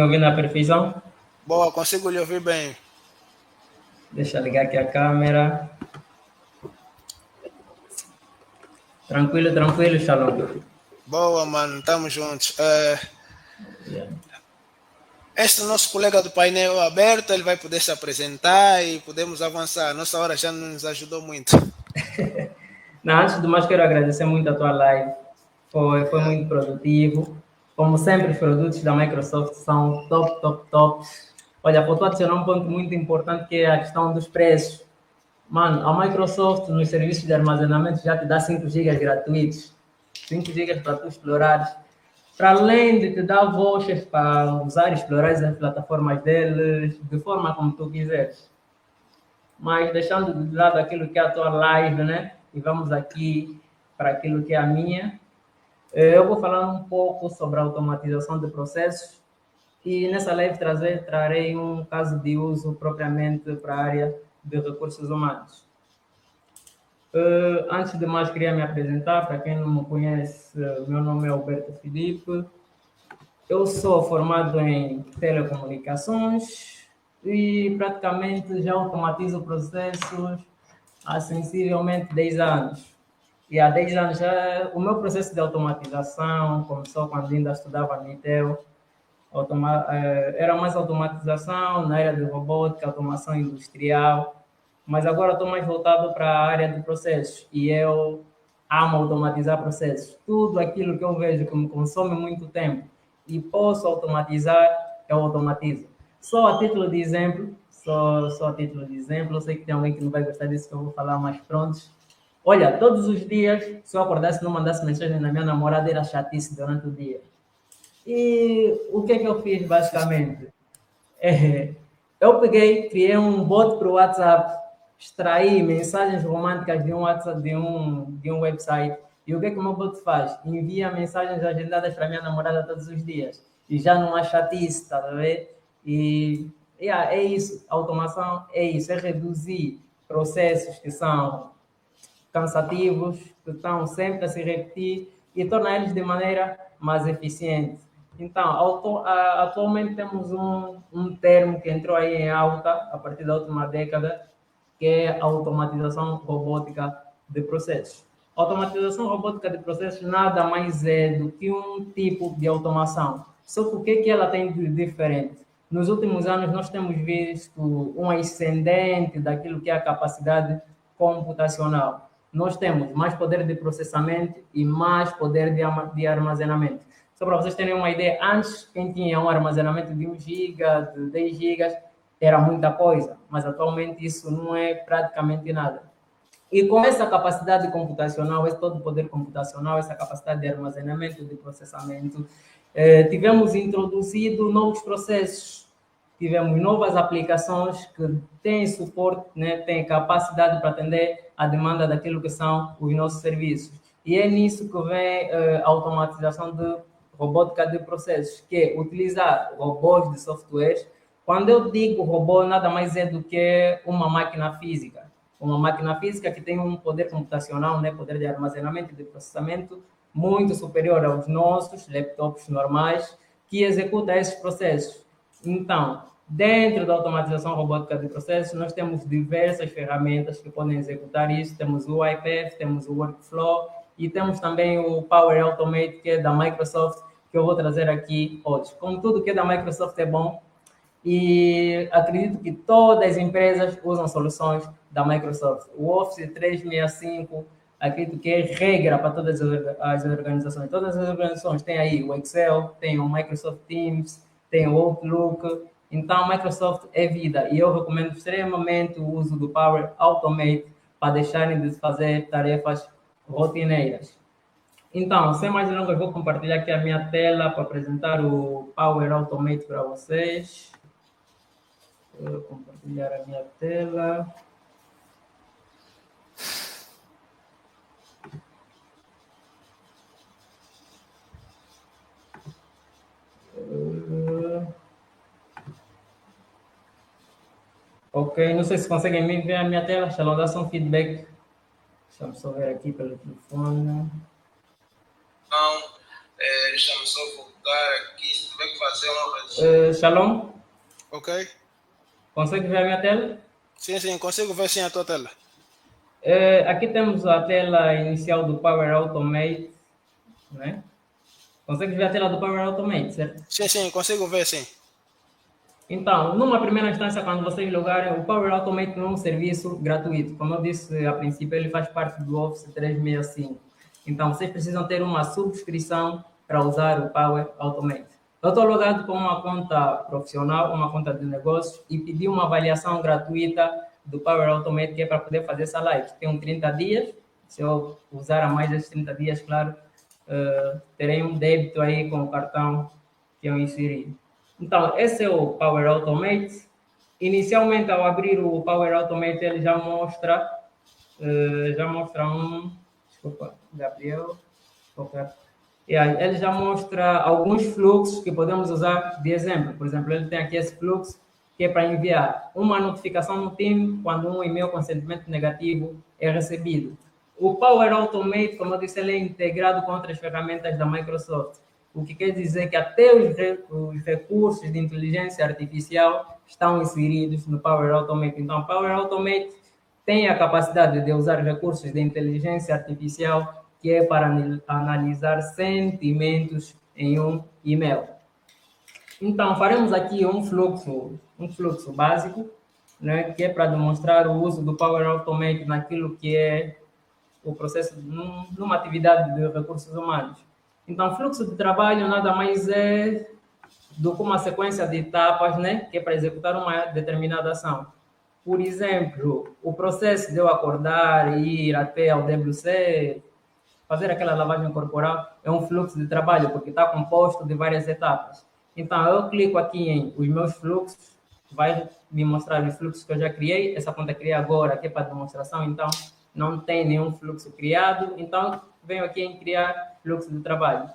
Ouvindo a perfeição? Boa, consigo lhe ouvir bem. Deixa eu ligar aqui a câmera. Tranquilo, tranquilo, Shalom. Boa, mano, estamos juntos. Yeah. Este nosso colega do painel aberto, ele vai poder se apresentar e podemos avançar. Nossa hora já nos ajudou muito. Não, antes de mais, quero agradecer muito a tua live. Foi muito produtivo. Como sempre, os produtos da Microsoft são top, top, top. Olha, faltou adicionar um ponto muito importante que é a questão dos preços. Mano, a Microsoft nos serviços de armazenamento já te dá 5 GB gratuitos. 5 GB para tu explorares. Para além de te dar vouchers para usar e explorar as plataformas deles de forma como tu quiseres. Mas deixando de lado aquilo que é a tua live, né? E vamos aqui para aquilo que é a minha. Eu vou falar um pouco sobre a automatização de processos e nessa live trarei um caso de uso propriamente para a área de recursos humanos. Antes de mais, queria me apresentar. Para quem não me conhece, meu nome é Alberto Filipe. Eu sou formado em telecomunicações e praticamente já automatizo processos há sensivelmente 10 anos. E há 10 anos já, o meu processo de automatização começou quando ainda estudava no ITEL. Era mais automatização na área de robótica, automação industrial, mas agora estou mais voltado para a área de processos e eu amo automatizar processos. Tudo aquilo que eu vejo que me consome muito tempo e posso automatizar, eu automatizo. Só a título de exemplo, só a título de exemplo, eu sei que tem alguém que não vai gostar disso que eu vou falar, mas pronto. Olha, todos os dias, se eu acordasse e não mandasse mensagem na minha namorada, era chatice durante o dia. E o que é que eu fiz basicamente? É, eu peguei, criei um bot para o WhatsApp, extraí mensagens românticas de um WhatsApp, de um website. E o que é que o meu bot faz? Envia mensagens agendadas para minha namorada todos os dias. E já não há chatice, tá a ver? E é isso, automação é isso, é reduzir processos que são cansativos, que estão sempre a se repetir e tornar eles de maneira mais eficiente. Então, atualmente temos um termo que entrou aí em alta a partir da última década, que é a automatização robótica de processos. A automatização robótica de processos nada mais é do que um tipo de automação. Só que o que ela tem de diferente? Nos últimos anos, nós temos visto um ascendente daquilo que é a capacidade computacional. Nós temos mais poder de processamento e mais poder de armazenamento. Só para vocês terem uma ideia, antes quem tinha um armazenamento de 1 GB, de 10 GB, era muita coisa, mas atualmente isso não é praticamente nada. E com essa capacidade computacional, esse todo poder computacional, essa capacidade de armazenamento, de processamento, tivemos introduzido novos processos, tivemos novas aplicações que têm suporte, né, têm capacidade para atender a demanda daquilo que são os nossos serviços. E é nisso que vem a automatização de robótica de processos, que é utilizar robôs de softwares. Quando eu digo robô, nada mais é do que uma máquina física. Uma máquina física que tem um poder computacional, né, poder de armazenamento e de processamento muito superior aos nossos laptops normais, que executa esses processos. Então, dentro da automatização robótica de processos, nós temos diversas ferramentas que podem executar isso. Temos o iPath, temos o Workflow e temos também o Power Automate, que é da Microsoft, que eu vou trazer aqui hoje. Como tudo que é da Microsoft é bom, e acredito que todas as empresas usam soluções da Microsoft. O Office 365, acredito que é regra para todas as organizações. Todas as organizações têm aí o Excel, tem o Microsoft Teams, tem o Outlook. Então, Microsoft é vida. E eu recomendo extremamente o uso do Power Automate para deixarem de fazer tarefas rotineiras. Então, sem mais delongas, vou compartilhar aqui a minha tela para apresentar o Power Automate para vocês. Vou compartilhar a minha tela. Ok, não sei se conseguem me ver a minha tela. Shalom, dá um feedback. Deixa-me só ver aqui pelo telefone. Não, deixa-me só voltar aqui. Shalom, Ok? consegue ver a minha tela? Sim, consigo ver sim a tua tela. Aqui temos a tela inicial do Power Automate, né? Consegue ver a tela do Power Automate, certo? Sim, consigo ver sim. Então, numa primeira instância, quando vocês logarem, o Power Automate não é um serviço gratuito. Como eu disse a princípio, ele faz parte do Office 365. Então, vocês precisam ter uma subscrição para usar o Power Automate. Eu estou logado com uma conta profissional, uma conta de negócios, e pedi uma avaliação gratuita do Power Automate, que é para poder fazer essa live. Tem 30 dias. Se eu usar a mais desses 30 dias, claro, terei um débito aí com o cartão que eu inseri. Então, esse é o Power Automate. Inicialmente, ao abrir o Power Automate, ele já mostra um, desculpa, Gabriel, ele já mostra alguns fluxos que podemos usar de exemplo. Por exemplo, ele tem aqui esse fluxo que é para enviar uma notificação no time quando um e-mail com sentimento negativo é recebido. O Power Automate, como eu disse, ele é integrado com outras ferramentas da Microsoft, o que quer dizer que até os recursos de inteligência artificial estão inseridos no Power Automate. Então, o Power Automate tem a capacidade de usar recursos de inteligência artificial que é para analisar sentimentos em um e-mail. Então, faremos aqui um fluxo básico, né, que é para demonstrar o uso do Power Automate naquilo que é o processo, numa atividade de recursos humanos. Então, fluxo de trabalho nada mais é do que uma sequência de etapas, né, que é para executar uma determinada ação. Por exemplo, o processo de eu acordar e ir até ao WC, fazer aquela lavagem corporal, é um fluxo de trabalho, porque está composto de várias etapas. Então, eu clico aqui em os meus fluxos, vai me mostrar os fluxos que eu já criei. Essa conta criei agora, aqui é para demonstração, então não tem nenhum fluxo criado. Então, venho aqui em criar fluxo de trabalho.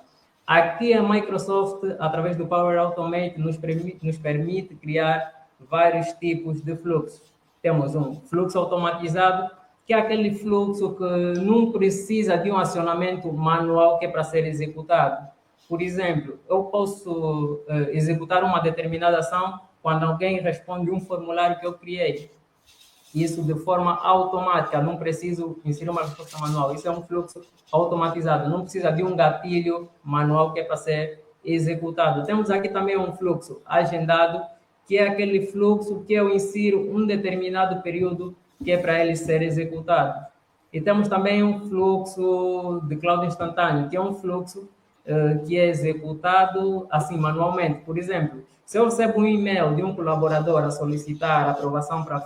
Aqui a Microsoft, através do Power Automate, nos permite criar vários tipos de fluxos. Temos um fluxo automatizado, que é aquele fluxo que não precisa de um acionamento manual que é para ser executado. Por exemplo, eu posso executar uma determinada ação quando alguém responde um formulário que eu criei. Isso de forma automática, não preciso inserir uma resposta manual. Isso é um fluxo automatizado, não precisa de um gatilho manual que é para ser executado. Temos aqui também um fluxo agendado, que é aquele fluxo que eu insiro um determinado período que é para ele ser executado. E temos também um fluxo de cloud instantâneo, que é um fluxo que é executado assim manualmente. Por exemplo, se eu recebo um e-mail de um colaborador a solicitar aprovação para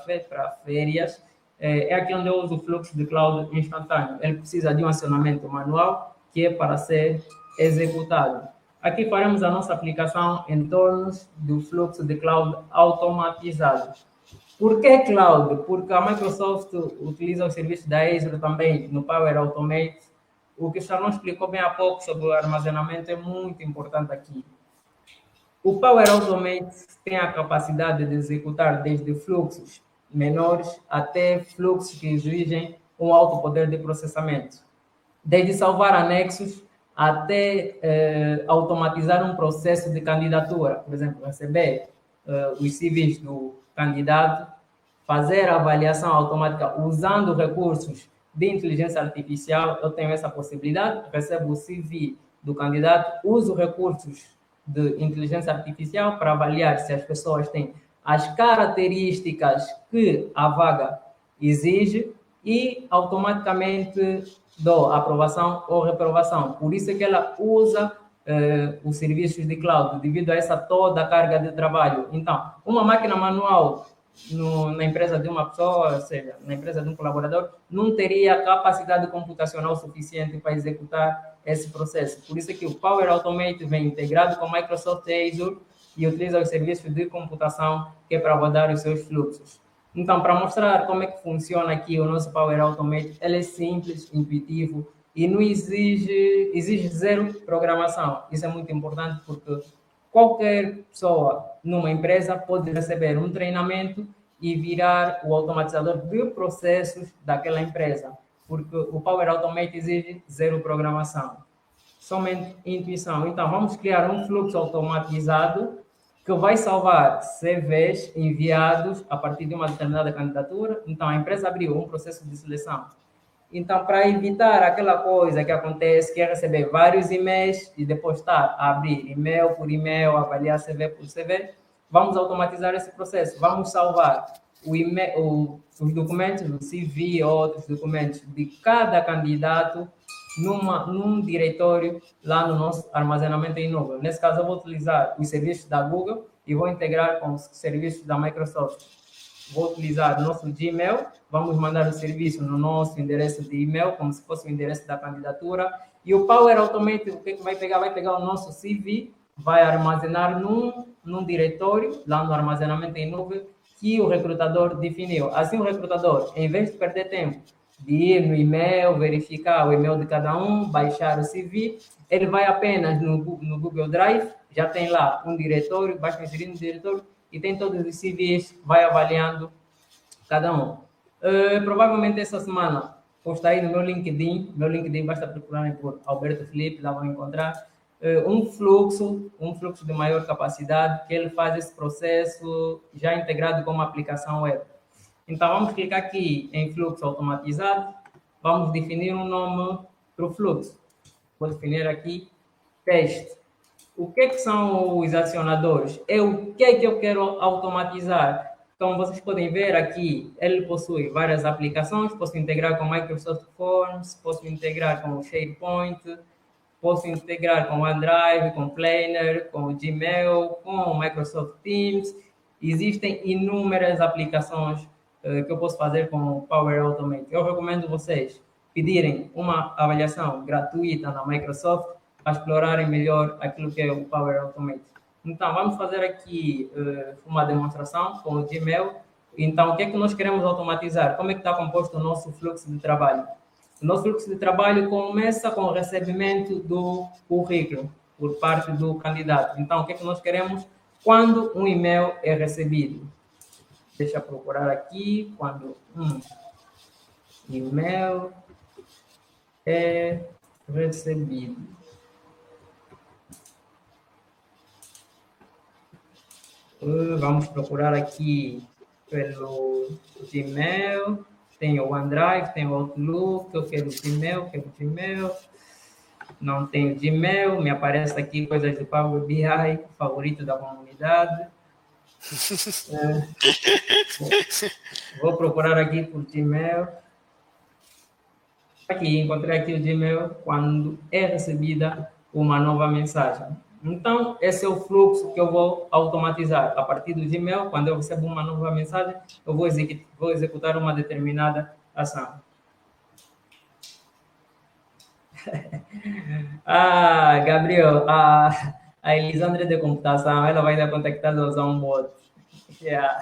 férias, é aqui onde eu uso o fluxo de cloud instantâneo. Ele precisa de um acionamento manual que é para ser executado. Aqui faremos a nossa aplicação em torno do fluxo de cloud automatizado. Por que cloud? Porque a Microsoft utiliza os serviços da Azure também no Power Automate. O que o Shalom explicou bem há pouco sobre o armazenamento é muito importante aqui. O Power Automate tem a capacidade de executar desde fluxos menores até fluxos que exigem um alto poder de processamento. Desde salvar anexos até automatizar um processo de candidatura. Por exemplo, receber os CVs do candidato, fazer a avaliação automática usando recursos de inteligência artificial. Eu tenho essa possibilidade, recebo o CV do candidato, uso recursos de inteligência artificial para avaliar se as pessoas têm as características que a vaga exige e automaticamente dou aprovação ou reprovação. Por isso é que ela usa os serviços de cloud, devido a essa toda a carga de trabalho. Então, uma máquina manual na empresa de uma pessoa, ou seja, na empresa de um colaborador, não teria capacidade computacional suficiente para executar esse processo. Por isso é que o Power Automate vem integrado com Microsoft Azure e utiliza os serviços de computação que é para rodar os seus fluxos. Então, para mostrar como é que funciona aqui o nosso Power Automate, ele é simples, intuitivo e não exige zero programação. Isso é muito importante porque qualquer pessoa numa empresa pode receber um treinamento e virar o automatizador de processos daquela empresa, porque o Power Automate exige zero programação. somente intuição. Então, vamos criar um fluxo automatizado que vai salvar CVs enviados a partir de uma determinada candidatura. Então, a empresa abriu um processo de seleção. Então, para evitar aquela coisa que acontece, que é receber vários e-mails e depois estar a abrir e-mail por e-mail, avaliar CV por CV, vamos automatizar esse processo. Vamos salvar os documentos do CV ou outros documentos de cada candidato num diretório lá no nosso armazenamento em nuvem. Nesse caso, eu vou utilizar os serviços da Google e vou integrar com os serviços da Microsoft. Vou utilizar o nosso Gmail, vamos mandar o serviço no nosso endereço de e-mail, como se fosse o endereço da candidatura. E o Power Automate, o que vai pegar? Vai pegar o nosso CV, vai armazenar num diretório, lá no armazenamento em nuvem, que o recrutador definiu. Assim, o recrutador, em vez de perder tempo de ir no e-mail, verificar o e-mail de cada um, baixar o CV, ele vai apenas no Google Drive, já tem lá um diretório, basta inserir no diretório, e tem todos os CVs, vai avaliando cada um. Provavelmente essa semana postarei no meu LinkedIn basta procurarem por Alberto Felipe, lá vão encontrar um fluxo de maior capacidade, que ele faz esse processo já integrado com uma aplicação web. Então, vamos clicar aqui em fluxo automatizado, vamos definir um nome para o fluxo. Vou definir aqui teste. O que são os acionadores? É o que eu quero automatizar. Então, vocês podem ver aqui, ele possui várias aplicações, posso integrar com Microsoft Forms, posso integrar com o SharePoint, posso integrar com o OneDrive, com o Planner, com o Gmail, com o Microsoft Teams. Existem inúmeras aplicações que eu posso fazer com o Power Automate. Eu recomendo vocês pedirem uma avaliação gratuita na Microsoft para explorarem melhor aquilo que é o Power Automate. Então, vamos fazer aqui uma demonstração com o Gmail. Então, o que é que nós queremos automatizar? Como é que está composto o nosso fluxo de trabalho? O nosso fluxo de trabalho começa com o recebimento do currículo por parte do candidato. Então, o que é que nós queremos? Quando um e-mail é recebido. Deixa eu procurar aqui. Quando um e-mail é recebido. Vamos procurar aqui pelo Gmail. Tem o OneDrive, tem o Outlook, eu quero Gmail. Não tenho Gmail, me aparece aqui coisas do Power BI, favorito da comunidade. Vou procurar aqui por Gmail. Aqui, encontrei aqui o Gmail quando é recebida uma nova mensagem. Então, esse é o fluxo que eu vou automatizar. A partir do Gmail, quando eu recebo uma nova mensagem, eu vou executar uma determinada ação. Gabriel, a Elisandra de computação, ela vai dar contactada a usar um bot. Yeah.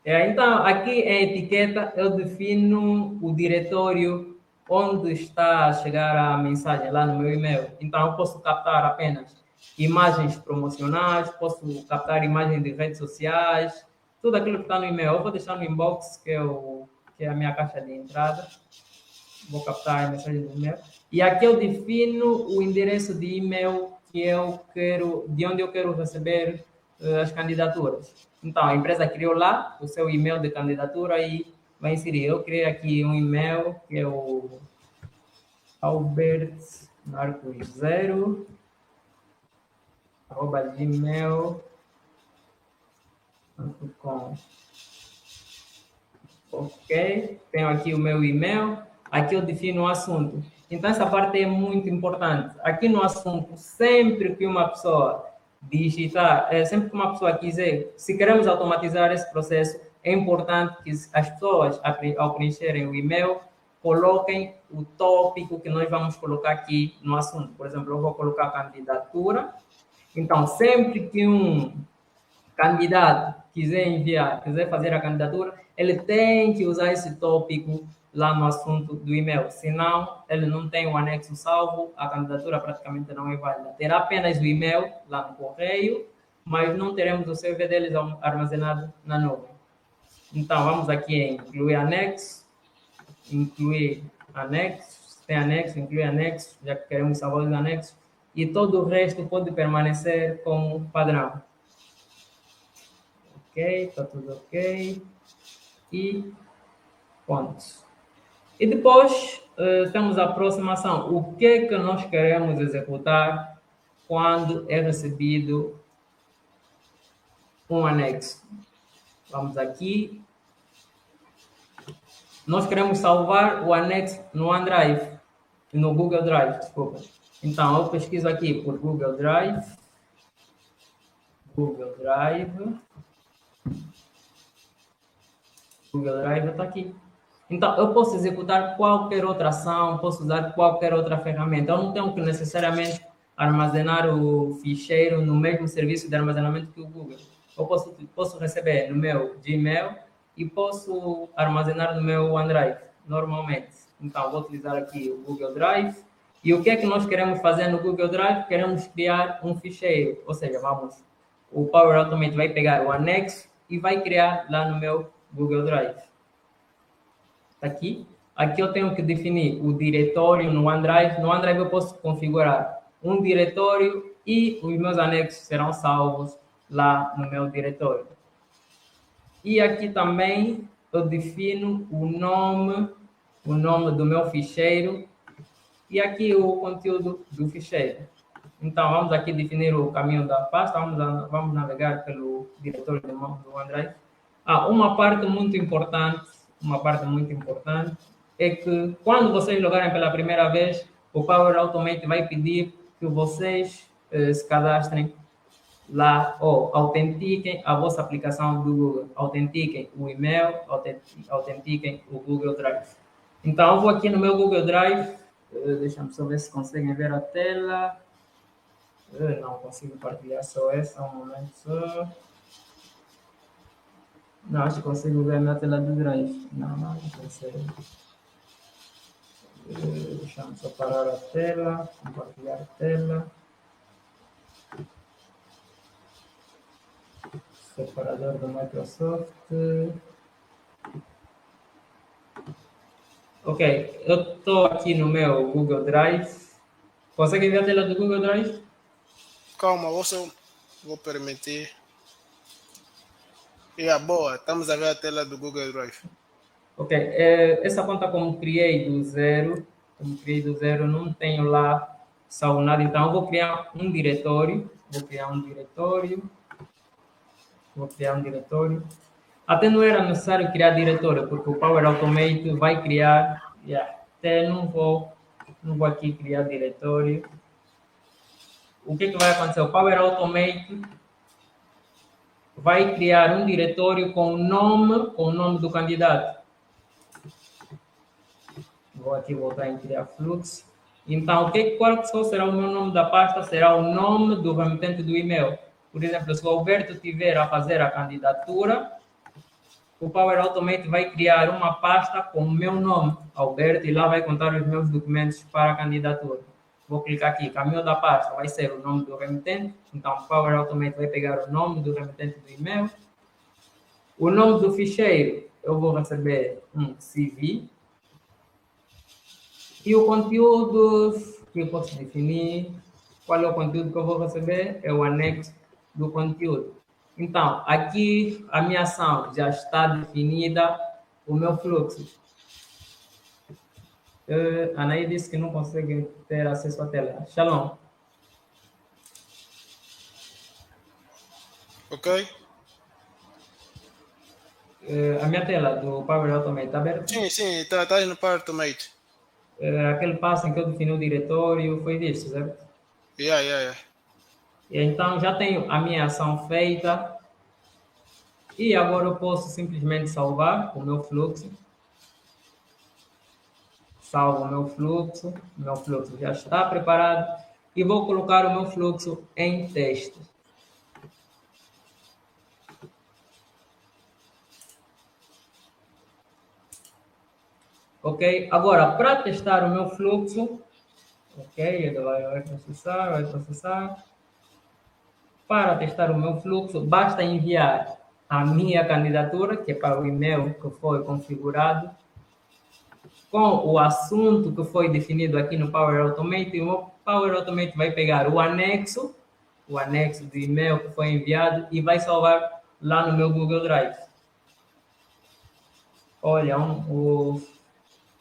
Então, aqui em etiqueta, eu defino o diretório onde está a chegar a mensagem lá no meu e-mail. Então, eu posso captar apenas imagens promocionais, posso captar imagens de redes sociais, tudo aquilo que está no e-mail. Eu vou deixar no inbox, que é a minha caixa de entrada. Vou captar a mensagem do e-mail. E aqui eu defino o endereço de e-mail de onde eu quero receber as candidaturas. Então, a empresa criou lá o seu e-mail de candidatura e vai inserir. Eu criei aqui um e-mail que é o albertmarcos0@gmail.com. Ok, tenho aqui o meu e-mail. Aqui eu defino o assunto. Então, essa parte é muito importante. Aqui no assunto, sempre que uma pessoa digitar, sempre que uma pessoa quiser, se queremos automatizar esse processo, é importante que as pessoas, ao preencherem o e-mail, coloquem o tópico que nós vamos colocar aqui no assunto. Por exemplo, eu vou colocar candidatura. Então, sempre que um candidato quiser fazer a candidatura, ele tem que usar esse tópico lá no assunto do e-mail. Senão, ele não tem o anexo salvo, a candidatura praticamente não é válida. Terá apenas o e-mail lá no correio, mas não teremos o CV deles armazenado na nuvem. Então, vamos aqui em incluir anexo, tem anexo, inclui anexo, já que queremos salvar os anexos, e todo o resto pode permanecer como padrão. Ok, está tudo ok. E pontos. E depois temos a aproximação. O que é que nós queremos executar quando é recebido um anexo? Vamos aqui. Nós queremos salvar o anexo no OneDrive, no Google Drive, desculpa. Então, eu pesquiso aqui por Google Drive. Google Drive está aqui. Então, eu posso executar qualquer outra ação, posso usar qualquer outra ferramenta. Eu não tenho que necessariamente armazenar o ficheiro no mesmo serviço de armazenamento que o Google. Eu posso receber no meu Gmail e posso armazenar no meu OneDrive, normalmente. Então, vou utilizar aqui o Google Drive. E o que é que nós queremos fazer no Google Drive? Queremos criar um ficheiro. Ou seja, o Power Automate vai pegar o anexo e vai criar lá no meu Google Drive. Aqui eu tenho que definir o diretório no OneDrive. No OneDrive eu posso configurar um diretório e os meus anexos serão salvos lá no meu diretório. E aqui também eu defino o nome do meu ficheiro e aqui o conteúdo do ficheiro. Então, vamos aqui definir o caminho da pasta. Vamos navegar pelo diretório do OneDrive. Uma parte muito importante é que quando vocês logarem pela primeira vez, o Power Automate vai pedir que vocês se cadastrem lá ou autentiquem a vossa aplicação do Google, autentiquem o e-mail, autentiquem o Google Drive. Então, eu vou aqui no meu Google Drive, deixa-me só ver se conseguem ver a tela. Eu não consigo partilhar só essa, um momento só. Não, acho que consigo ver a minha tela do Drive. Não consigo. Deixa-me só parar a tela, compartilhar a tela. Separador do Microsoft. Ok, eu estou aqui no meu Google Drive. Consegue ver a tela do Google Drive? Calma, vou permitir. Boa, estamos a ver a tela do Google Drive. Ok, essa conta como criei do zero, não tenho lá salvo nada, então eu vou criar um diretório. Até não era necessário criar diretório, porque o Power Automate vai criar. Até não vou aqui criar diretório. O que vai acontecer? O Power Automate vai criar um diretório com o nome do candidato. Vou aqui voltar em criar fluxo. Então, qual será o meu nome da pasta? Será o nome do remetente do e-mail. Por exemplo, se o Alberto estiver a fazer a candidatura, o Power Automate vai criar uma pasta com o meu nome, Alberto, e lá vai contar os meus documentos para a candidatura. Vou clicar aqui, caminho da pasta vai ser o nome do remetente. Então, o Power Automate vai pegar o nome do remetente do e-mail. O nome do ficheiro, eu vou receber um CV. E o conteúdo que eu posso definir, qual é o conteúdo que eu vou receber? É o anexo do conteúdo. Então, aqui a minha ação já está definida, o meu fluxo. A Anaí disse que não consegue ter acesso à tela. Shalom. Ok. A minha tela do Power Automate está aberta? Sim, está no Power Automate. Aquele passo em que eu defini o diretório, foi disso, certo? Yeah. Então, já tenho a minha ação feita. E agora eu posso simplesmente salvar o meu fluxo. Salvo o meu fluxo já está preparado. E vou colocar o meu fluxo em teste. Ok? Agora, para testar o meu fluxo, ok, ele vai processar. Para testar o meu fluxo, basta enviar a minha candidatura, que é para o e-mail que foi configurado. com o assunto que foi definido aqui no Power Automate, e o Power Automate vai pegar o anexo do e-mail que foi enviado e vai salvar lá no meu Google Drive. Olha, o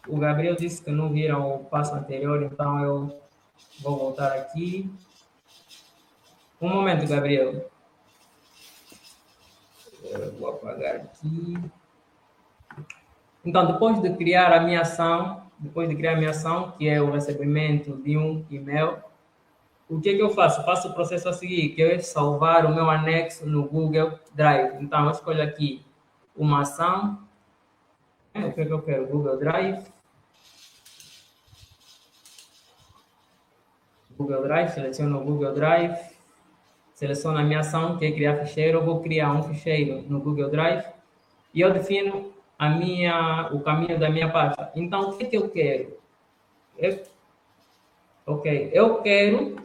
Gabriel disse que não viram o passo anterior, então eu vou voltar aqui. Um momento, Gabriel. Eu vou apagar aqui. Então, depois de criar a minha ação, que é o recebimento de um e-mail, o que eu faço? Faço o processo a seguir, que é salvar o meu anexo no Google Drive. Então, eu escolho aqui uma ação. O que eu quero? Google Drive. Google Drive, seleciono o Google Drive. Seleciono a minha ação, que é criar ficheiro. Eu vou criar um ficheiro no Google Drive. E eu defino o caminho da minha pasta. Então, o que eu quero? Eu quero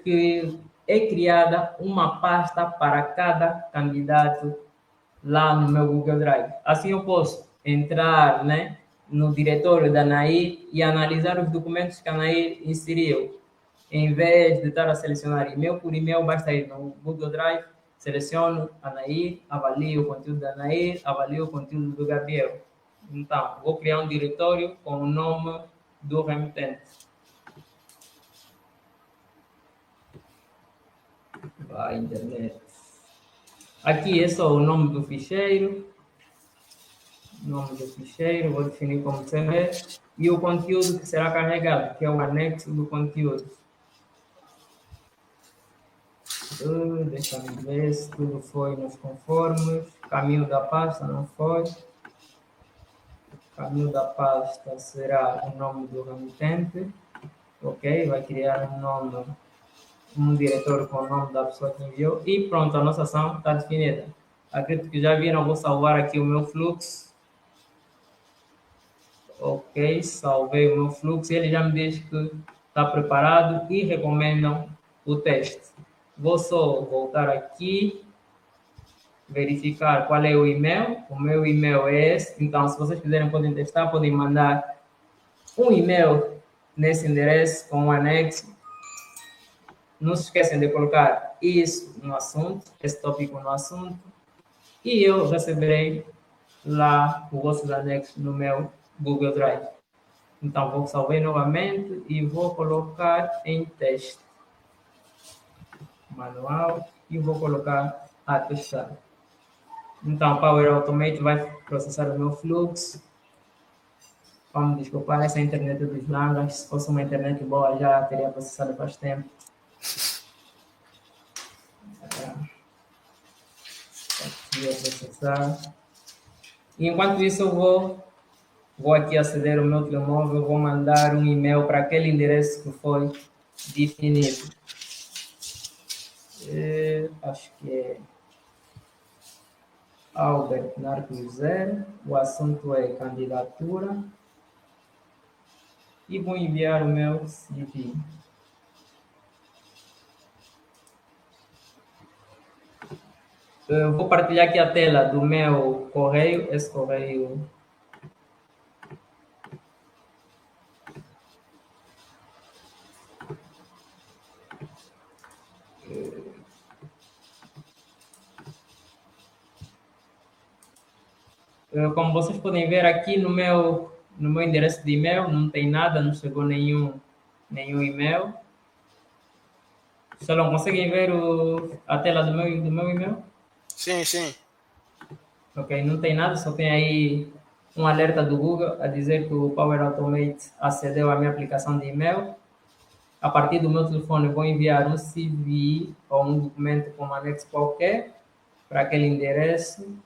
que é criada uma pasta para cada candidato lá no meu Google Drive. Assim eu posso entrar, no diretório da Nair e analisar os documentos que a Nair inseriu. Em vez de estar a selecionar e-mail por e-mail, basta ir no Google Drive, seleciono a Nair, avalio o conteúdo da Nair, avalio o conteúdo do Gabriel. Então, vou criar um diretório com o nome do remetente. Vai, internet. Aqui é só o nome do ficheiro. Vou definir como CMS. E o conteúdo que será carregado, que é o anexo do conteúdo. Deixa eu ver se tudo foi nos conformes. Caminho da pasta, não foi. Caminho da pasta será o nome do remetente. Ok, vai criar um diretório com o nome da pessoa que enviou. E pronto, a nossa ação está definida. Acredito que já viram, vou salvar aqui o meu fluxo. Ok, salvei o meu fluxo. Ele já me diz que está preparado e recomendam o teste. Vou só voltar aqui, verificar qual é o e-mail. O meu e-mail é esse. Então, se vocês quiserem, podem testar, podem mandar um e-mail nesse endereço com um anexo. Não se esqueçam de colocar isso no assunto, esse tópico no assunto. E eu receberei lá os vossos anexos no meu Google Drive. Então, vou salvar novamente e vou colocar em teste. Manual e vou colocar a testar. Então, Power Automate vai processar o meu fluxo. Vamos desculpar essa internet dos langas. Se fosse uma internet boa, já teria processado faz tempo. Aqui a processar. E enquanto isso, eu vou aqui aceder ao meu telemóvel, vou mandar um e-mail para aquele endereço que foi definido. Acho que é Albert Narco José, o assunto é candidatura e vou enviar o meu CV. Eu vou partilhar aqui a tela do meu correio, esse correio. Como vocês podem ver aqui no meu endereço de e-mail, não tem nada, não chegou nenhum e-mail. Shalom, conseguem ver a tela do meu e-mail? Sim, sim. Ok, não tem nada, só tem aí um alerta do Google a dizer que o Power Automate acedeu à minha aplicação de e-mail. A partir do meu telefone, eu vou enviar um CV ou um documento com um anexo qualquer para aquele endereço.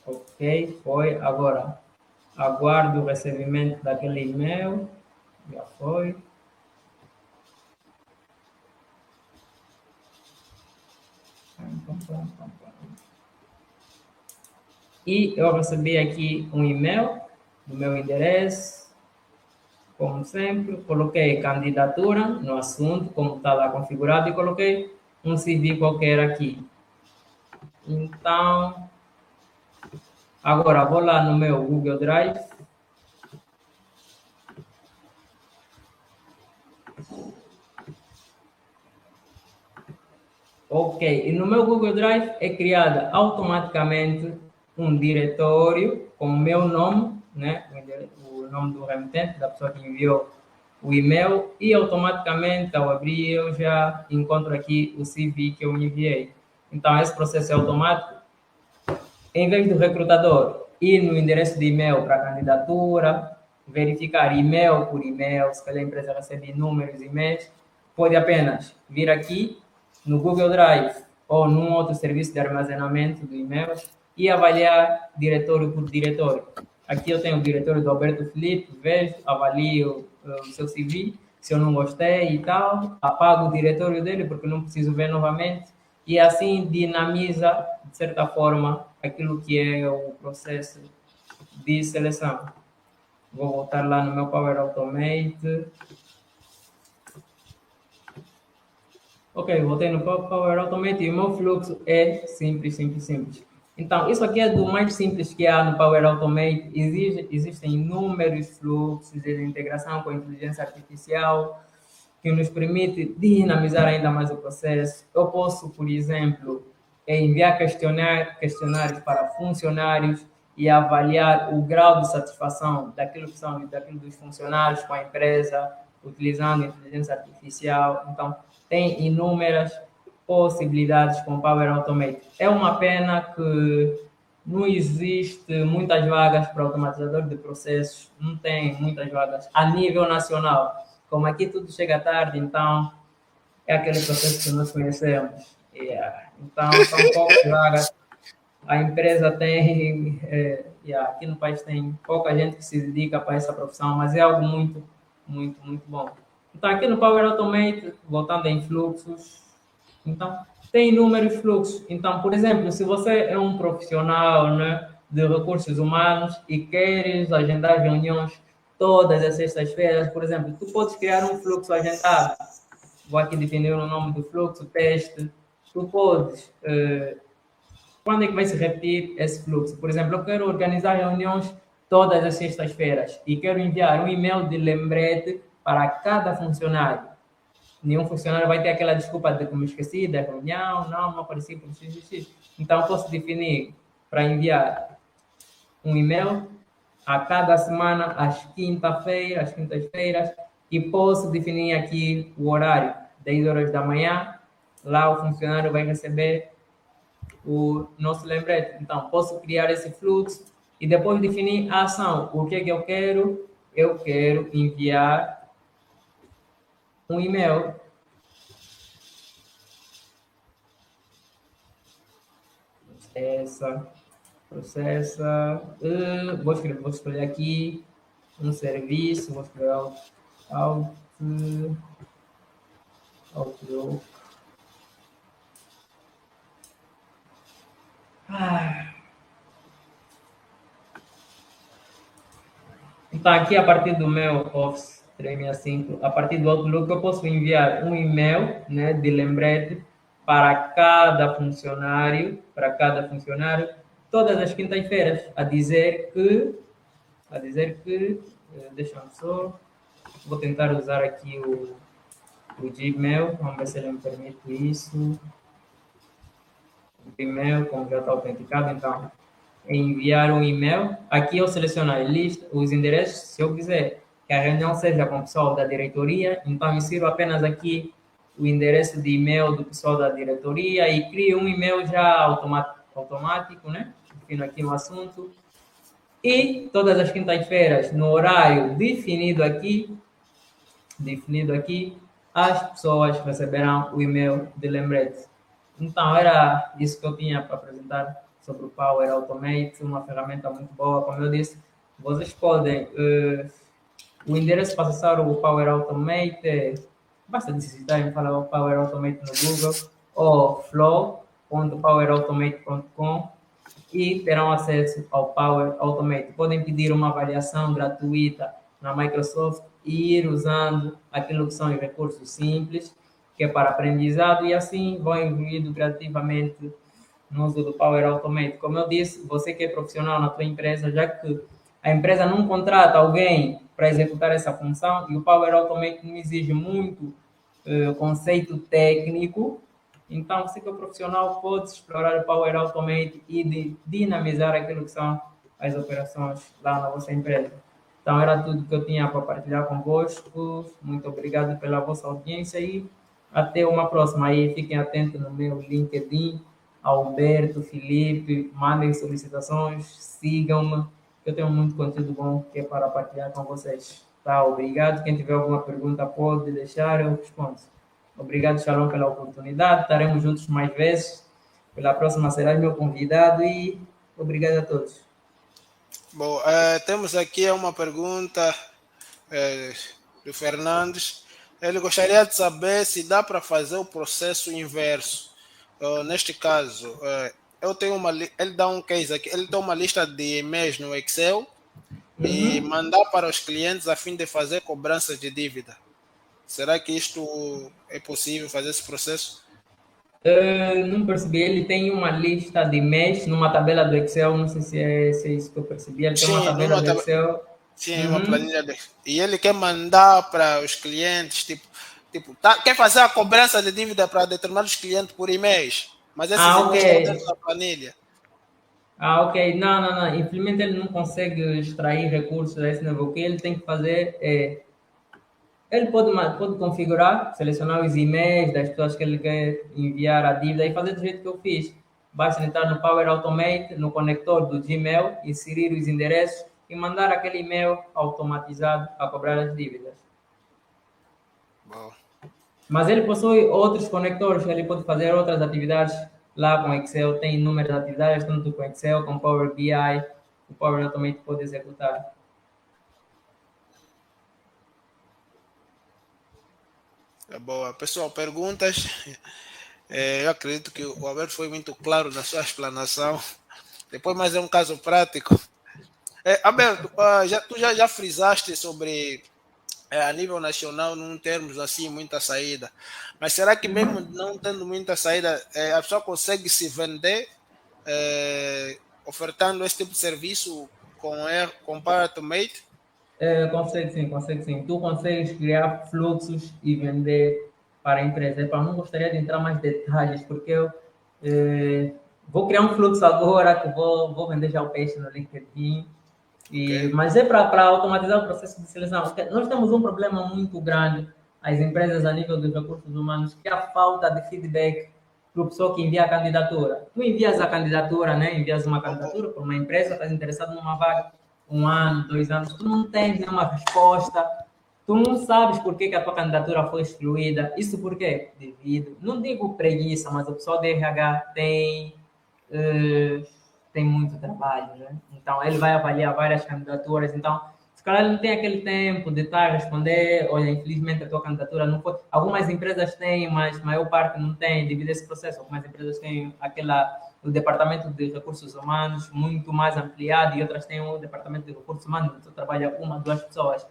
Ok, foi. Agora, aguardo o recebimento daquele e-mail. Já foi. E eu recebi aqui um e-mail do meu endereço. como sempre, coloquei candidatura no assunto, como está lá configurado, e coloquei um CV qualquer aqui. Então, agora vou lá no meu Google Drive. Ok, e no meu Google Drive é criada automaticamente um diretório com o meu nome, né? O nome do remetente, da pessoa que enviou o e-mail, e automaticamente, ao abrir, eu já encontro aqui o CV que eu enviei. Então, esse processo é automático. Em vez do recrutador ir no endereço de e-mail para a candidatura, verificar e-mail por e-mail, se cada empresa recebe inúmeros e-mails, pode apenas vir aqui no Google Drive ou num outro serviço de armazenamento de e-mails e avaliar diretório por diretório. Aqui eu tenho o diretório do Alberto Felipe, vejo, avalio o seu CV, se eu não gostei e tal, apago o diretório dele porque não preciso ver novamente e assim dinamiza, de certa forma, aquilo que é o processo de seleção. Vou voltar lá no meu Power Automate. Ok, voltei no Power Automate e o meu fluxo é simples, simples, simples. Então, isso aqui é do mais simples que há no Power Automate. Existem inúmeros fluxos de integração com a inteligência artificial que nos permite dinamizar ainda mais o processo. Eu posso, por exemplo, enviar questionários para funcionários e avaliar o grau de satisfação daquilo dos funcionários com a empresa, utilizando inteligência artificial. Então, tem inúmeras possibilidades com Power Automate. É uma pena que não existe muitas vagas para automatizador de processos, não tem muitas vagas a nível nacional. Como aqui tudo chega tarde, então é aquele processo que nós conhecemos. Então, são poucas vagas. A empresa tem, aqui no país tem pouca gente que se dedica para essa profissão, mas é algo muito, muito, muito bom. Então, aqui no Power Automate, voltando em fluxos, então, tem inúmeros fluxos. Então, por exemplo, se você é um profissional, né, de recursos humanos e queres agendar reuniões todas as sextas-feiras, por exemplo, tu podes criar um fluxo agendado. Vou aqui definir o nome do fluxo, teste. Tu podes quando é que vai se repetir esse fluxo? Por exemplo, eu quero organizar reuniões todas as sextas-feiras e quero enviar um e-mail de lembrete para cada funcionário. Nenhum funcionário vai ter aquela desculpa de que me esqueci da reunião, não apareci por XXX. Então, eu posso definir para enviar um e-mail a cada semana, às quintas-feiras, e posso definir aqui o horário, 10 horas da manhã, lá o funcionário vai receber o nosso lembrete. Então, posso criar esse fluxo e depois definir a ação. O que é que eu quero? Eu quero enviar um e-mail. Processa. Vou escolher aqui um serviço, vou escolher Outlook. Então, aqui, a partir do meu Office 365, a partir do Outlook, eu posso enviar um e-mail, né, de lembrete para cada funcionário, todas as quintas-feiras, a dizer que, deixa-me só, vou tentar usar aqui o Gmail, vamos ver se ele me permite isso. O Gmail, como já está autenticado, então, enviar um e-mail. Aqui eu seleciono a lista, os endereços, se eu quiser que a reunião seja com o pessoal da diretoria, então insiro apenas aqui o endereço de e-mail do pessoal da diretoria e crio um e-mail já automático, né? Defino aqui um assunto. E todas as quintas-feiras, no horário definido aqui, as pessoas receberão o e-mail de lembrete. Então, era isso que eu tinha para apresentar sobre o Power Automate, uma ferramenta muito boa, como eu disse. Vocês podem, o endereço para acessar o Power Automate, basta digitar em falar o Power Automate no Google, ou flow.powerautomate.com e terão acesso ao Power Automate. Podem pedir uma avaliação gratuita na Microsoft e ir usando aquilo que são os recursos simples, que é para aprendizado, e assim vão evoluindo gradativamente no uso do Power Automate. Como eu disse, você que é profissional na tua empresa, já que a empresa não contrata alguém para executar essa função, e o Power Automate não exige muito conceito técnico, então você que é profissional pode explorar o Power Automate e dinamizar aquilo que são as operações lá na vossa empresa. Então era tudo que eu tinha para partilhar convosco. Muito obrigado pela vossa audiência e até uma próxima. Aí fiquem atentos no meu LinkedIn, Alberto, Felipe, mandem solicitações, sigam-me. Eu tenho muito conteúdo bom que é para partilhar com vocês. Tá, obrigado. Quem tiver alguma pergunta pode deixar, eu respondo. Obrigado, Shalom, pela oportunidade. Estaremos juntos mais vezes. Pela próxima serás meu convidado e obrigado a todos. Bom, temos aqui uma pergunta do Fernandes. Ele gostaria de saber se dá para fazer o processo inverso. Neste caso, eu tenho ele dá um case aqui, ele dá uma lista de e-mails no Excel e mandar para os clientes a fim de fazer cobrança de dívida. Será que isto é possível fazer esse processo? Não percebi, ele tem uma lista de e-mails numa tabela do Excel, não sei se é isso que eu percebi. Ele tem uma Sim, tabela do Excel. sim, uma planilha e ele quer mandar para os clientes, quer fazer a cobrança de dívida para determinados clientes por e-mails, mas esses e-mails estão dentro da planilha. Ok. Não. Infelizmente ele não consegue extrair recursos a esse nível. O que ele tem que fazer é... Ele pode configurar, selecionar os e-mails das pessoas que ele quer enviar a dívida e fazer do jeito que eu fiz. Basta entrar no Power Automate, no conector do Gmail, inserir os endereços e mandar aquele e-mail automatizado a cobrar as dívidas. Bom. Mas ele possui outros conectores, ele pode fazer outras atividades lá com Excel, tem inúmeras atividades, tanto com Excel, com Power BI, o Power Automate pode executar. Boa. Pessoal, perguntas? Eu acredito que o Alberto foi muito claro na sua explanação. Depois, mais um caso prático. Alberto, tu já frisaste sobre a nível nacional, não termos assim muita saída. Mas será que mesmo não tendo muita saída, a pessoa consegue se vender ofertando esse tipo de serviço com Power Automate? Consegue sim. Tu consegues criar fluxos e vender para a empresa. Eu não gostaria de entrar mais detalhes, porque eu vou criar um fluxo agora que vou vender já o peixe no LinkedIn. Mas é para automatizar o processo de seleção. Porque nós temos um problema muito grande, as empresas a nível dos recursos humanos, que é a falta de feedback para o pessoal que envia a candidatura. Tu envias a candidatura, né? Envias uma candidatura para uma empresa, estás interessado numa vaga, 1 ano, 2 anos, tu não tens nenhuma resposta, tu não sabes por que a tua candidatura foi excluída. Isso por quê? Devido, não digo preguiça, mas o pessoal de RH tem muito trabalho, né? Então, ele vai avaliar várias candidaturas, então, se calhar ele não tem aquele tempo de estar a responder, olha, infelizmente a tua candidatura não foi... Algumas empresas têm, mas a maior parte não tem, devido a esse processo. Algumas empresas têm o departamento de recursos humanos muito mais ampliado e outras têm o departamento de recursos humanos, que só trabalha 1, 2 pessoas.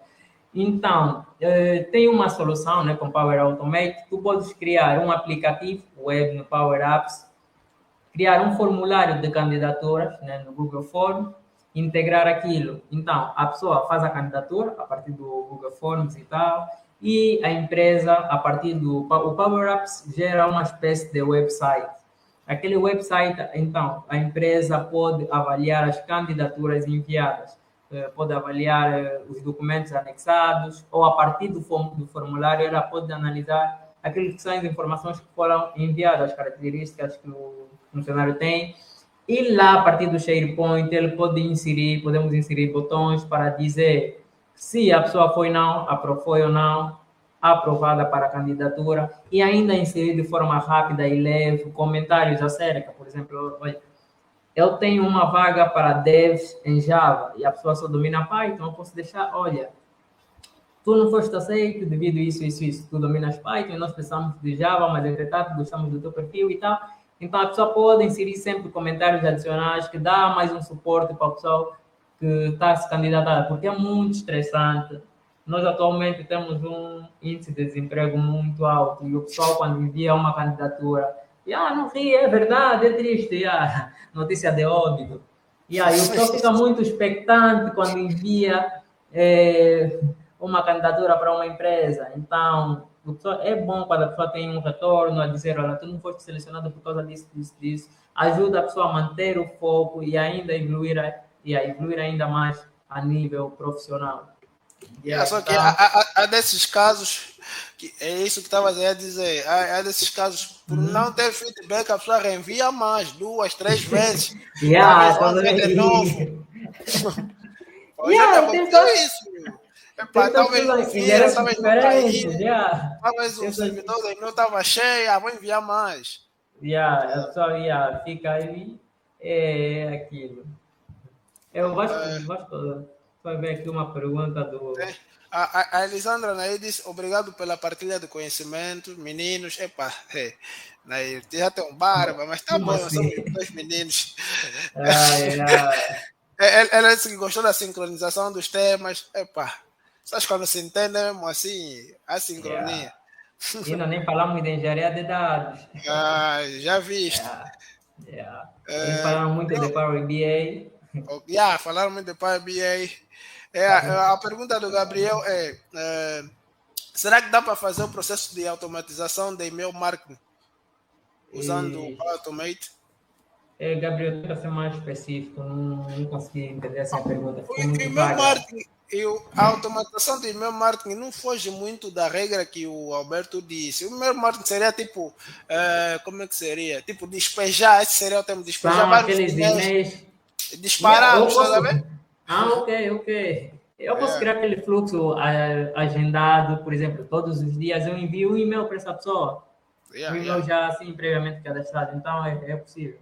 Então, tem uma solução, né, com Power Automate. Tu podes criar um aplicativo web no Power Apps, criar um formulário de candidaturas, né, no Google Forms, integrar aquilo. Então, a pessoa faz a candidatura a partir do Google Forms e tal, e a empresa, a partir do Power Apps, gera uma espécie de website. Aquele website, então, a empresa pode avaliar as candidaturas enviadas, pode avaliar os documentos anexados, ou a partir do formulário, ela pode analisar aquilo que são as informações que foram enviadas, as características que o funcionário tem. E lá, a partir do SharePoint, podemos inserir botões para dizer se a pessoa foi ou não aprovada para a candidatura, e ainda inserir de forma rápida e leve comentários acerca, por exemplo, eu tenho uma vaga para devs em Java e a pessoa só domina Python, eu posso deixar, olha, tu não foste aceito devido a isso. Tu dominas Python e nós precisamos de Java, mas entretanto gostamos do teu perfil e tal. Então a pessoa pode inserir sempre comentários adicionais que dá mais um suporte para o pessoal que está a se candidatar, porque é muito estressante. Nós atualmente temos um índice de desemprego muito alto e o pessoal, quando envia uma candidatura, não ri, é verdade, é triste, notícia de óbito. E aí o pessoal fica muito expectante quando envia uma candidatura para uma empresa. Então, é bom quando a pessoa tem um retorno a dizer, olha, tu não foste selecionado por causa disso, disso, disso. Ajuda a pessoa a manter o foco e ainda evoluir ainda mais a nível profissional. Só que há desses casos, que é isso que estava a dizer, há desses casos, por não ter feedback, a pessoa reenvia mais, 2, 3 vezes, para ver de novo. Já me aconteceu isso. Talvez endereços diferentes. Talvez o servidor do e-mail estava cheio, vou enviar mais. A pessoa fica aí, aquilo. Eu gosto. Vai ver aqui uma pergunta do. A Elisandra Nair diz: obrigado pela partilha de conhecimento, meninos. Nair, já tem um barba, mas tá bom, assim? somos dois meninos. Ela disse que gostou da sincronização dos temas. Sabes quando se entende mesmo assim, a sincronia. Ainda nem falamos de engenharia de dados. Já viste. Eles falaram muito de Power BI. Falaram muito de Power BI. A pergunta do Gabriel será que dá para fazer o processo de automatização de e-mail marketing usando o Power Automate? Gabriel, tenta ser mais específico, não consegui entender essa pergunta. O e-mail marketing a automatização do e-mail marketing não foge muito da regra que o Alberto disse. O e-mail marketing seria tipo, como é que seria? Tipo, despejar, esse seria o termo, despejar são vários e-mails disparados, tá vendo? Ok. Eu posso criar aquele fluxo agendado, por exemplo, todos os dias eu envio um e-mail para essa pessoa. Um e-mail já assim, previamente cadastrado. Então, é possível.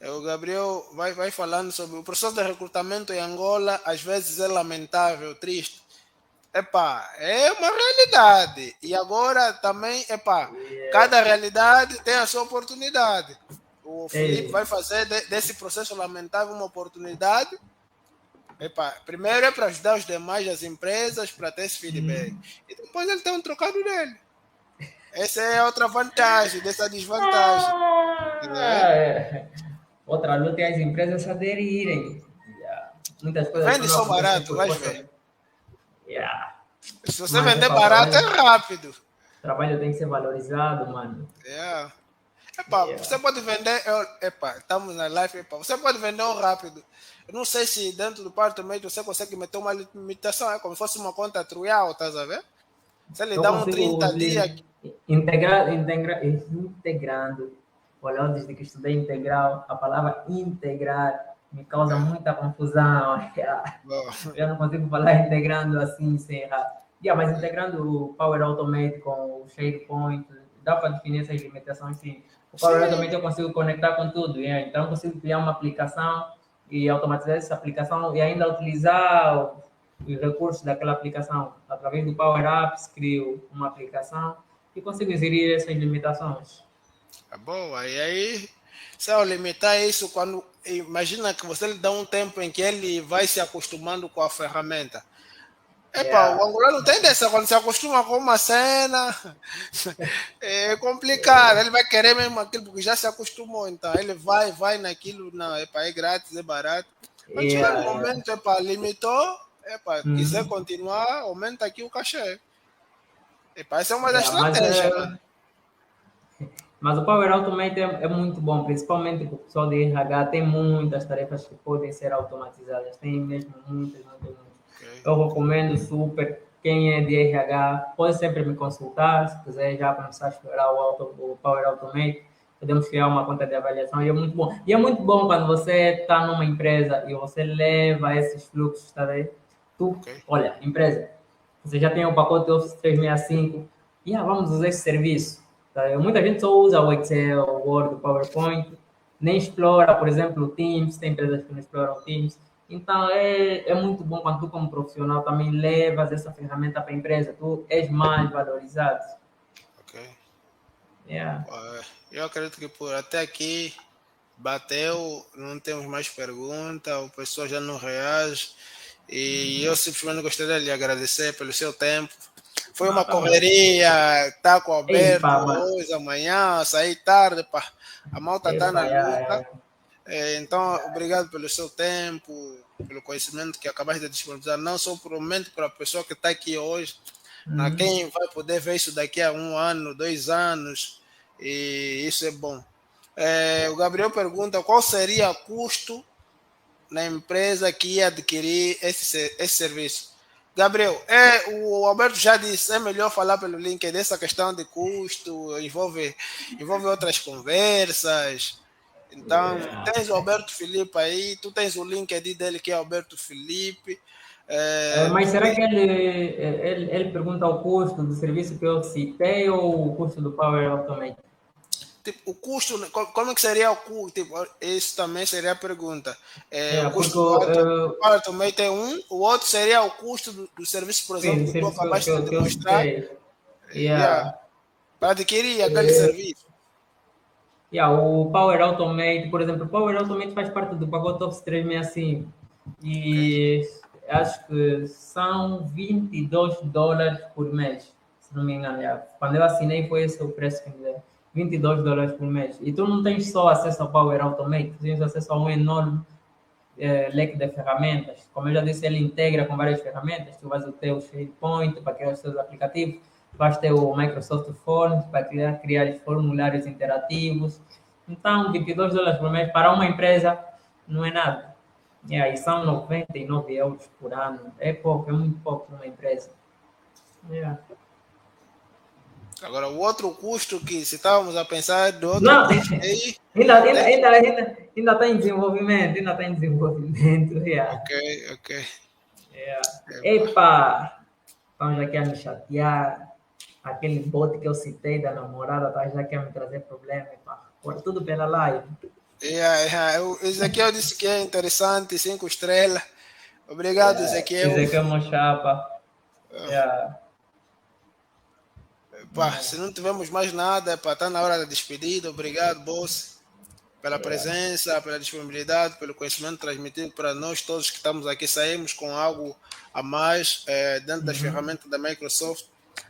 O Gabriel vai falando sobre o processo de recrutamento em Angola, às vezes é lamentável, triste. É uma realidade. E agora também, cada realidade tem a sua oportunidade. O Felipe vai fazer desse processo lamentável uma oportunidade. Primeiro é para ajudar os demais, as empresas, para ter esse feedback. E depois ele tem um trocado dele. Essa é outra vantagem dessa desvantagem. Outra luta é as empresas se aderirem. Muitas coisas. Vende só barato, vai ver. Se você Mas vender barato, é rápido. O trabalho tem que ser valorizado, mano. Você pode vender. Estamos na live. Você pode vender rápido. Eu não sei se dentro do Power Automate você consegue meter uma limitação, como se fosse uma conta trial, tá a ver? Se ele dá 30 dias. Integrando. Olha, desde que estudei integral, a palavra integrar me causa muita confusão. Eu não consigo falar integrando assim sem errar. Mas integrando o Power Automate com o SharePoint, dá para definir essas limitações, sim. O Power Automate eu consigo conectar com tudo, então eu consigo criar uma aplicação e automatizar essa aplicação e ainda utilizar os recursos daquela aplicação. Através do Power Apps, crio uma aplicação e consigo inserir essas limitações. Boa, e aí, se eu limitar isso, quando imagina que você lhe dá um tempo em que ele vai se acostumando com a ferramenta. O angolano tem dessa, quando se acostuma com uma cena, é complicado, ele vai querer mesmo aquilo, porque já se acostumou, então ele vai naquilo, não, é grátis, é barato. Mas chega no momento, limitou, quiser continuar, aumenta aqui o cachê. Essa é uma das estratégias, Mas o Power Automate é muito bom, principalmente para o pessoal de RH, tem muitas tarefas que podem ser automatizadas, tem mesmo muitas. Eu recomendo super, quem é de RH, pode sempre me consultar, se quiser já começar a explorar o Power Automate, podemos criar uma conta de avaliação, e é muito bom. E é muito bom quando você está numa empresa e você leva esses fluxos, tá vendo? Olha, empresa, você já tem o pacote Office 365, vamos usar esse serviço. Tá? Muita gente só usa o Excel, o Word, o PowerPoint, nem explora, por exemplo, o Teams, tem empresas que não exploram o Teams. Então, é muito bom quando tu, como profissional, também levas essa ferramenta para a empresa, tu és mais valorizado. Eu acredito que por até aqui bateu, não temos mais pergunta, o pessoal já não reage. E eu simplesmente gostaria de lhe agradecer pelo seu tempo. Foi Não, uma tá bom. correria, tá com Ei, aberto pá, mano. hoje, amanhã, sair tarde, pá. A malta Ei, tá na pá, luta. já. Então, obrigado pelo seu tempo, pelo conhecimento que acabaste de disponibilizar, não só por um momento para a pessoa que está aqui hoje, mas Uhum. quem vai poder ver isso daqui a 1 ano, 2 anos, e isso é bom. O Gabriel pergunta qual seria o custo na empresa que ia adquirir esse serviço. Gabriel, o Alberto já disse, é melhor falar pelo LinkedIn, essa questão de custo, envolve outras conversas. Então, tens o Alberto Felipe aí, tu tens o LinkedIn dele que é Alberto Felipe. Mas será que ele pergunta o custo do serviço que eu citei ou o custo do Power Automate? Tipo, o custo, como é que seria o custo? Tipo, isso também seria a pergunta. O Porque custo do Automate é um, o outro seria o custo do serviço, por sim, exemplo, do que tu serviço acabaste de que eu demonstrar. citei. Yeah. Yeah. Para adquirir aquele serviço. Yeah, o Power Automate, por exemplo, o Power Automate faz parte do pacote Office 365 Ok. e acho que são US$ 22 por mês, se não me engano. Yeah. Quando eu assinei foi esse o preço que me deu, US$ 22 por mês. E tu não tens só acesso ao Power Automate, tu tens acesso a um enorme leque de ferramentas. Como eu já disse, ele integra com várias ferramentas. Tu vais ter o SharePoint para criar os seus aplicativos, vais ter o Microsoft Forms para criar formulários interativos. Então, US$ 22 por mês para uma empresa não é nada. E aí são €99 por ano. É pouco, é muito pouco para uma empresa. Yeah. Agora, o outro custo que, se estávamos a pensar do outro Não, custo aí, ainda está em desenvolvimento, ainda está em desenvolvimento. Yeah. ok, ok. Yeah. Epa. Epa! Estão já quer me chatear. Aquele bot que eu citei da namorada, tá, já quer me trazer problema. Epa. Por tudo pela live. Ezequiel disse que é interessante, 5 estrelas. Obrigado, Yeah. Isso Ezequiel. aqui é uma chapa. Yeah. Pá, se não tivermos mais nada, está na hora da despedida. Obrigado, boss, pela Yeah. presença, pela disponibilidade, pelo conhecimento transmitido para nós todos que estamos aqui. Saímos com algo a mais dentro das Uhum. ferramentas da Microsoft.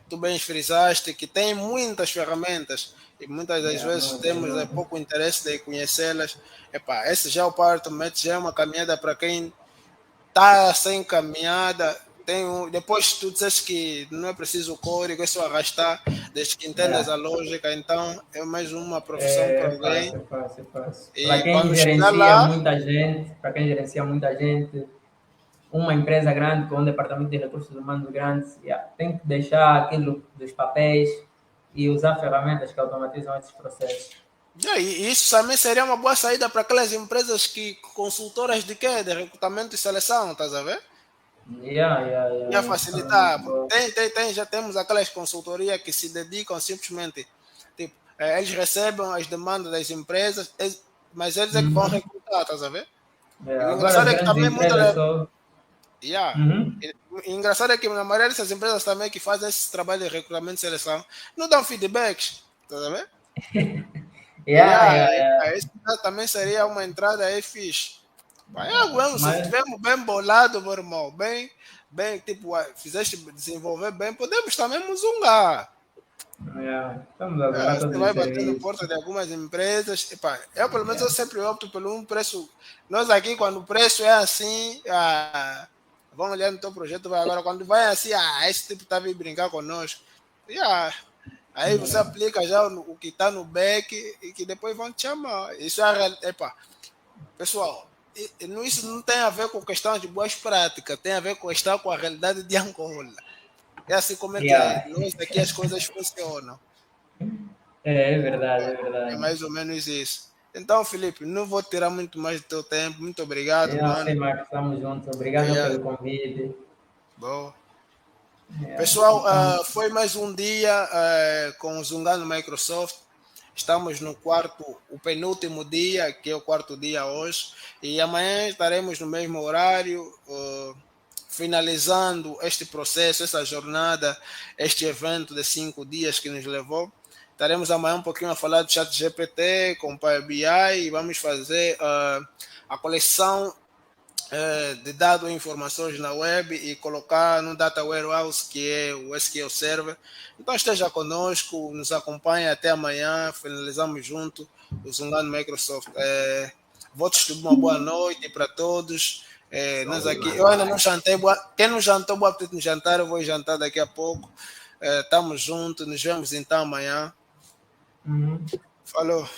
Tu bem frisaste que tem muitas ferramentas e muitas das Yeah, vezes muito, temos muito. pouco interesse de conhecê-las. Epá, esse já é o Power Automate, já é uma caminhada para quem está sem caminhada. Depois tu disseste que não é preciso código, é só arrastar, desde que entendas Yeah. a lógica. Então é mais uma profissão para É alguém. fácil, fácil, fácil. E quando chegar Para quem gerencia muita gente, uma empresa grande com um departamento de recursos humanos grandes, yeah, tem que deixar aquilo dos papéis e usar ferramentas que automatizam esses processos. e isso também seria uma boa saída para aquelas empresas que consultoras de quê? De recrutamento e seleção, estás a ver? Yeah, yeah, yeah, Ia yeah. Isso é muito facilitar. bom. Já temos aquelas consultorias que se dedicam simplesmente, tipo, eles recebem as demandas das empresas, mas eles é que vão Uhum. recrutar, estás a ver? E Yeah. o Agora engraçado as é que grandes também muitas. empresas só. Yeah. Uhum. E engraçado é que na maioria dessas empresas também que fazem esse trabalho de recrutamento e seleção não dão feedbacks, estás a ver? Yeah, Yeah, yeah, yeah. esse também seria uma entrada aí fixe. Pá, é algo mesmo, se Mas estivermos bem bolado, meu irmão, tipo, fizeste desenvolver bem, podemos também nos zungar. yeah, estamos a usar Você todos os vai bater na serviços. porta de algumas empresas. Epá, eu, pelo menos, eu sempre opto por um preço. Nós aqui, quando o preço é assim, vamos olhar no teu projeto. Agora, quando vai assim, esse tipo está vindo brincar conosco. Yeah, aí você Yeah. aplica já o que está no back e que depois vão te chamar. Isso é epá, pessoal, isso não tem a ver com questão de boas práticas, tem a ver com estar com a realidade de Angola. É assim como é que Yeah. nós aqui as coisas funcionam. É verdade, é É verdade. mais ou menos isso. Então, Felipe, não vou tirar muito mais do teu tempo. Muito obrigado, É, ok, mano. Marcos, estamos juntos. Obrigado É, pelo convite. bom. É, Pessoal, então, foi mais um dia com o Zungano Microsoft. Estamos no o penúltimo dia, que é o quarto dia hoje. E amanhã estaremos no mesmo horário, finalizando este processo, essa jornada, este evento de 5 dias que nos levou. Estaremos amanhã um pouquinho a falar do chat GPT com o Power BI e vamos fazer a coleção de dados e informações na web e colocar no Data Warehouse, que é o SQL Server. Então esteja conosco, nos acompanhe até amanhã, finalizamos junto o Zungano Microsoft. Votos de uma boa noite para todos. Nós aqui, eu ainda não jantei, quem não jantou, boa apetite no jantar, eu vou jantar daqui a pouco. Estamos juntos, nos vemos então amanhã. Uhum. Falou.